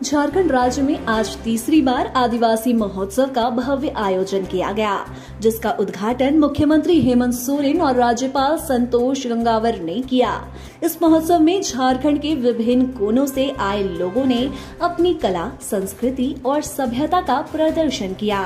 झारखंड राज्य में आज तीसरी बार आदिवासी महोत्सव का भव्य आयोजन किया गया, जिसका उद्घाटन मुख्यमंत्री हेमंत सोरेन और राज्यपाल संतोष गंगवार ने किया। इस महोत्सव में झारखंड के विभिन्न कोनों से आए लोगों ने अपनी कला, संस्कृति और सभ्यता का प्रदर्शन किया।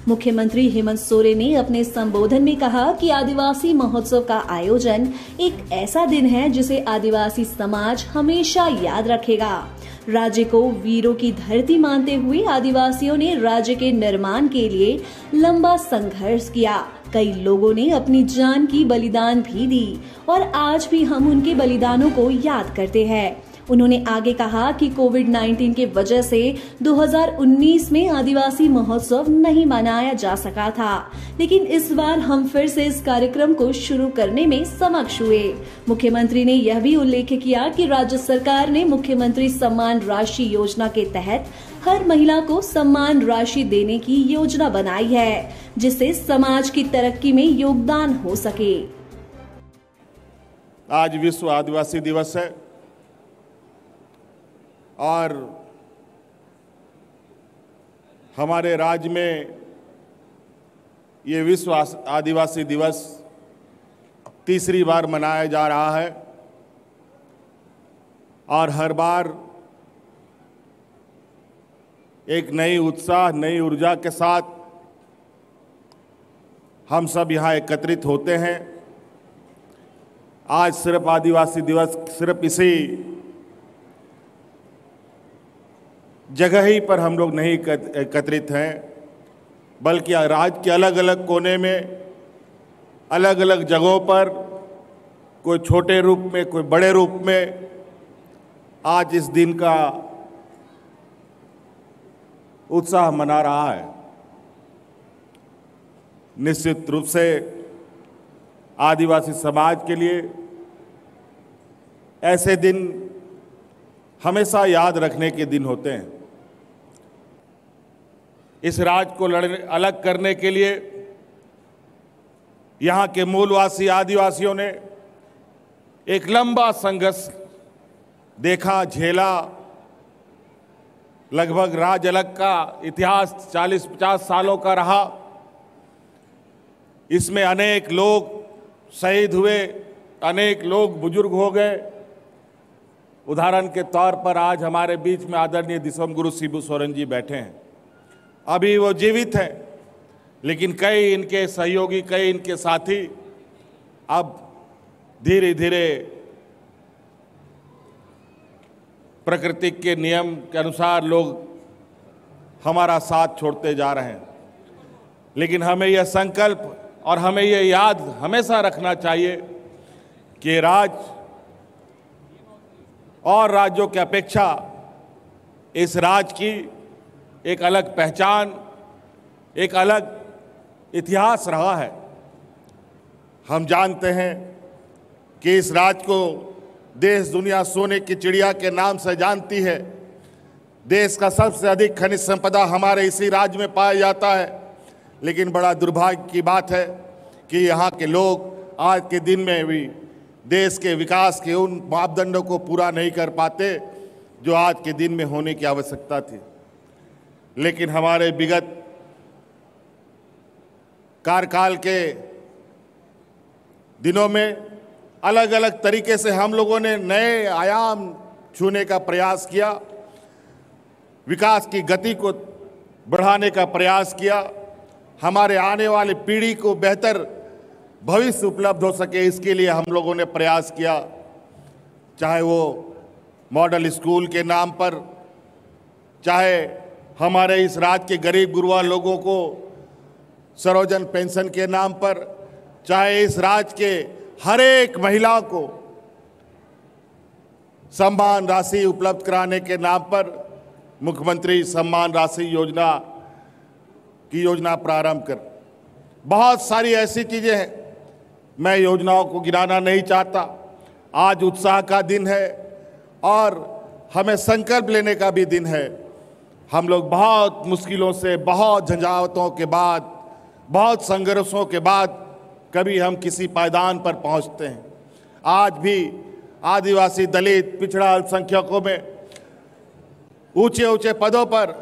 मुख्यमंत्री हेमंत सोरेन ने अपने संबोधन में कहा कि आदिवासी महोत्सव का आयोजन एक ऐसा दिन है जिसे आदिवासी समाज हमेशा याद रखेगा। राज्य को वीरों की धरती मानते हुए आदिवासियों ने राज्य के निर्माण के लिए लंबा संघर्ष किया। कई लोगों ने अपनी जान की बलिदान भी दी और आज भी हम उनके बलिदानों को याद करते हैं। उन्होंने आगे कहा कि कोविड-19 के वजह से 2019 में आदिवासी महोत्सव नहीं मनाया जा सका था, लेकिन इस बार हम फिर से इस कार्यक्रम को शुरू करने में समक्ष हुए। मुख्यमंत्री ने यह भी उल्लेख किया कि राज्य सरकार ने मुख्यमंत्री सम्मान राशि योजना के तहत हर महिला को सम्मान राशि देने की योजना बनाई है, जिससे समाज की तरक्की में योगदान हो सके। आज विश्व आदिवासी दिवस है और हमारे राज्य में ये विश्व आदिवासी दिवस तीसरी बार मनाया जा रहा है और हर बार एक नई उत्साह, नई ऊर्जा के साथ हम सब यहाँ एकत्रित होते हैं। आज सिर्फ आदिवासी दिवस सिर्फ इसी जगह ही पर हम लोग नहीं एकत्रित हैं, बल्कि राज्य के अलग अलग कोने में, अलग अलग जगहों पर, कोई छोटे रूप में, कोई बड़े रूप में आज इस दिन का उत्साह मना रहा है। निश्चित रूप से आदिवासी समाज के लिए ऐसे दिन हमेशा याद रखने के दिन होते हैं। इस राज्य को अलग करने के लिए यहाँ के मूलवासी आदिवासियों ने एक लंबा संघर्ष देखा, झेला। लगभग राज्य अलग का इतिहास 40-50 सालों का रहा। इसमें अनेक लोग शहीद हुए, अनेक लोग बुजुर्ग हो गए। उदाहरण के तौर पर आज हमारे बीच में आदरणीय दिसोमगुरु शिबू सोरेन जी बैठे हैं। अभी वो जीवित हैं, लेकिन कई इनके सहयोगी, कई इनके साथी अब धीरे धीरे प्रकृति के नियम के अनुसार लोग हमारा साथ छोड़ते जा रहे हैं। लेकिन हमें यह संकल्प और हमें यह याद हमेशा रखना चाहिए कि राज्य और राज्यों की अपेक्षा इस राज्य की एक अलग पहचान, एक अलग इतिहास रहा है। हम जानते हैं कि इस राज्य को देश दुनिया सोने की चिड़िया के नाम से जानती है। देश का सबसे अधिक खनिज संपदा हमारे इसी राज्य में पाया जाता है। लेकिन बड़ा दुर्भाग्य की बात है कि यहाँ के लोग आज के दिन में भी देश के विकास के उन मापदंडों को पूरा नहीं कर पाते जो आज के दिन में होने की आवश्यकता थी। लेकिन हमारे विगत कार्यकाल के दिनों में अलग अलग तरीके से हम लोगों ने नए आयाम छूने का प्रयास किया, विकास की गति को बढ़ाने का प्रयास किया, हमारे आने वाली पीढ़ी को बेहतर भविष्य उपलब्ध हो सके, इसके लिए हम लोगों ने प्रयास किया। चाहे वो मॉडल स्कूल के नाम पर, चाहे हमारे इस राज्य के गरीब गुरबा लोगों को सर्वजन पेंशन के नाम पर, चाहे इस राज्य के हर एक महिला को सम्मान राशि उपलब्ध कराने के नाम पर मुख्यमंत्री सम्मान राशि योजना की योजना प्रारंभ कर बहुत सारी ऐसी चीजें हैं। मैं योजनाओं को गिनाना नहीं चाहता। आज उत्साह का दिन है और हमें संकल्प लेने का भी दिन है। हम लोग बहुत मुश्किलों से, बहुत झंझावतों के बाद, बहुत संघर्षों के बाद कभी हम किसी पायदान पर पहुंचते हैं। आज भी आदिवासी, दलित, पिछड़ा अल्पसंख्यकों में ऊंचे ऊंचे पदों पर,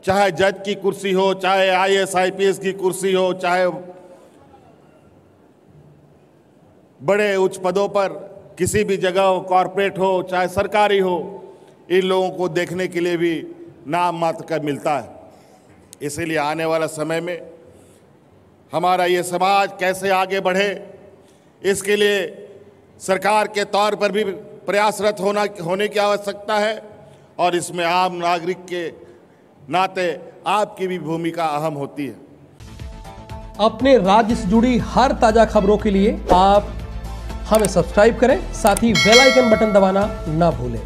चाहे जज की कुर्सी हो, चाहे IAS IPS की कुर्सी हो, चाहे बड़े उच्च पदों पर किसी भी जगह हो, कॉरपोरेट हो चाहे सरकारी हो, इन लोगों को देखने के लिए भी नाम मात्र का मिलता है। इसीलिए आने वाला समय में हमारा ये समाज कैसे आगे बढ़े, इसके लिए सरकार के तौर पर भी प्रयासरत होने की आवश्यकता है और इसमें आम नागरिक के नाते आपकी भी भूमिका अहम होती है। अपने राज्य से जुड़ी हर ताजा खबरों के लिए आप हमें सब्सक्राइब करें, साथ ही बेल आइकन बटन दबाना ना भूलें।